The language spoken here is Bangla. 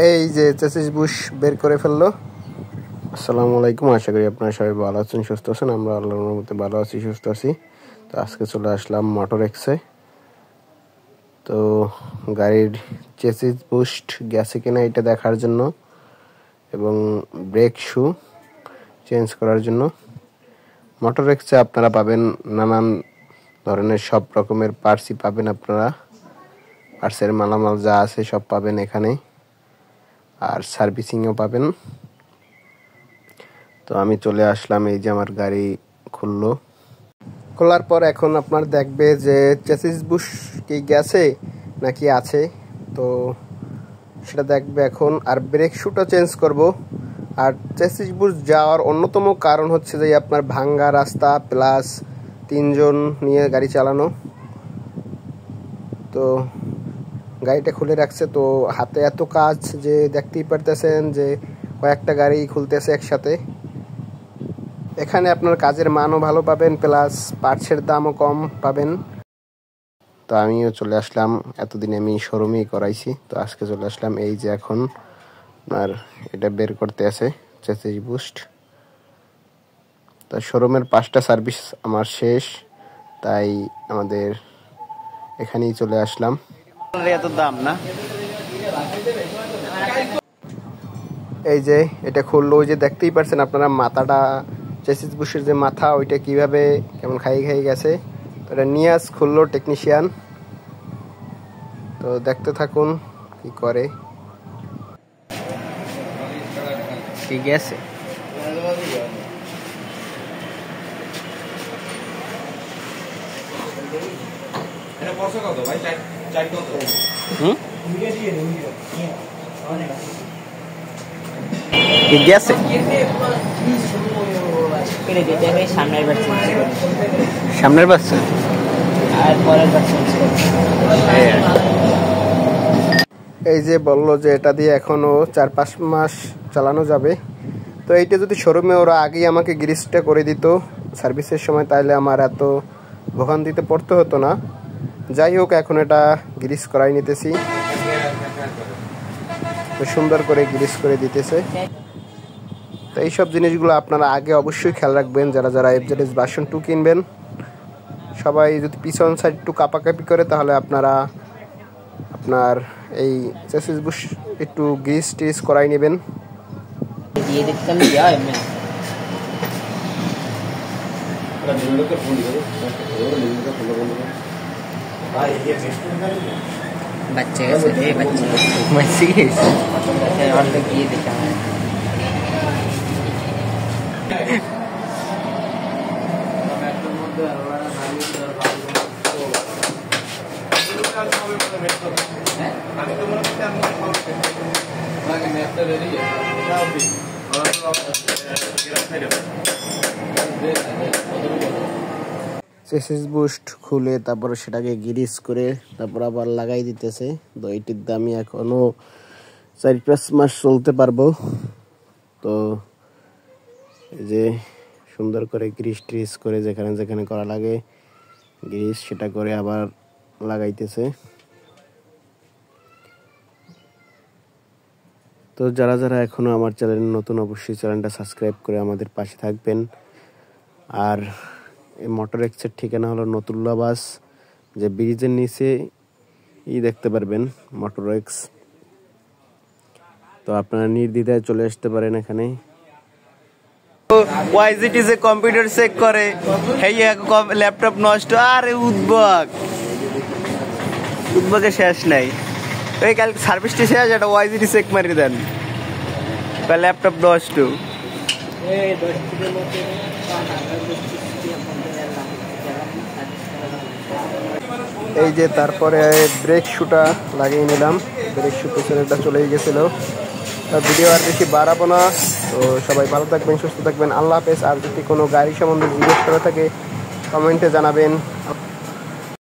এই যে চেসিস বুশ বের করে ফেললো। আসসালামু আলাইকুম, আশা করি আপনারা সবাই ভালো আছেন, সুস্থ আছেন। আমরা আল্লাহর রহমতে ভালো আছি, সুস্থ আছি। তো আজকে চলে আসলাম মোটর এক্সে। তো গাড়ির চেসিস বুস্ট গেছে কিনা এটা দেখার জন্য এবং ব্রেক শু চেঞ্জ করার জন্য। মোটর এক্সে আপনারা পাবেন নানান ধরনের সব রকমের পার্টসই পাবেন। আপনারা পার্টসের মালামাল যা আছে সব পাবেন এখানে, আর সার্ভিসিংও পাবেন। তো আমি চলে আসলাম, এই যে আমার গাড়ি খোলার পর এখন আপনার দেখবে যে চেসিস বুশ কি গেছে নাকি আছে, তো সেটা দেখবে এখন। আর ব্রেক শুটা চেঞ্জ করব। আর চেসিস বুশ যাওয়ার অন্যতম কারণ হচ্ছে যে আপনার ভাঙ্গা রাস্তা প্লাস 3 জন নিয়ে গাড়ি চালানো। তো গাড়িটা খুলে রাখছে, তো হাতে এত কাজ যে দেখতেই পারতেছেন যে কয়েকটা গাড়ি খুলতেছে একসাথে। এখানে আপনার কাজের মানও ভালো পাবেন, প্লাস পার্টসের দামও কম পাবেন। তো আমিও চলে আসলাম, এতদিন আমি শোরুমেই করাইছি, তো আজকে চলে আসলাম। এই যে এখন আপনার এটা বের করতে আছে চেসিস বুস্ট। তো শোরুমের 5টা সার্ভিস আমার শেষ, তাই আমাদের এখানেই চলে আসলাম। এত দাম না। এই যে এটা খুললো, ওই যে দেখতেই পারছেন আপনারা মাথাটা, চেসিস বুশের যে মাথা ওইটা কিভাবে কেমন খাই গেছে। তো এটা নিয়াজ খুললো টেকনিশিয়ান। তো দেখতে থাকুন কি করে। ঠিক আছে, ঠিক আছে। সামনের বাচ্চা আর পরের বাচ্চা। এই যে বললো যে এটা দিয়ে এখনো 4-5 মাস চালানো যাবে। তো এইটা যদি শোরুমে ওরা আগেই আমাকে গ্রিসটা করে দিত সার্ভিসের সময়, তাহলে আমার এত ভোগান্তিতে পড়তে হতো না। যাই হোক, এখন এটা গ্রিস করাই নিতেছি, তো সুন্দর করে গ্রিস করে দিতেছে। তো এইসব জিনিসগুলো আপনারা আগে অবশ্যই খেয়াল রাখবেন, যারা এফজেডএস ভার্সন 2 কিনবেন। সবাই যদি পিছন সাইড একটু কাপাকাপি করে, তাহলে আপনার এই চেসিস বুশ একটু গ্রিস টিস করাই নেবেন। बच्चे और तो ये देखा है। চেসিস বুস্ট খুলে তারপরে সেটাকে গ্রিস করে তারপর আবার লাগাই দিতেছে। তো এইটির দামি এখনো 4-5 মাস চলতে পারবো। তো এই যে সুন্দর করে গ্রিস ট্রিস করে যেখানে যেখানে করা লাগে গ্রিস, সেটা করে আবার লাগাইতেছে। তো যারা এখনো আমার চ্যানেল নতুন, অবশ্যই চ্যানেলটা সাবস্ক্রাইব করে আমাদের পাশে থাকবেন। আর এই মোটর এক্সের ঠিকানা হলো নতুল্লাবাস, যে ব্রিজের নিচে দেখতে পারবেন মোটর এক্স। তো আপনারা নির্দ্বিধায় চলে আসতে পারেন এখানে। ওয়াইজিটি যে কম্পিউটার চেক করে, এই ল্যাপটপ নষ্ট, আরে উদ্বেগে শেষ নাই। ওই কাল সার্ভিসটি শেষ, একটা ওয়াইজিটি চেক মারি দেন, ল্যাপটপ নষ্ট। এই যে তারপরে ব্রেক শুটা লাগিয়ে নিলাম। ব্রেক শু পেছনেরটা চলেই গেছিল। ভিডিও আর বেশি বাড়াবো না। তো সবাই ভালো থাকবেন, সুস্থ থাকবেন, আল্লাহ হাফেজ। আর যদি কোনো গাড়ি সম্বন্ধে জিজ্ঞেস করে থাকে কমেন্টে জানাবেন।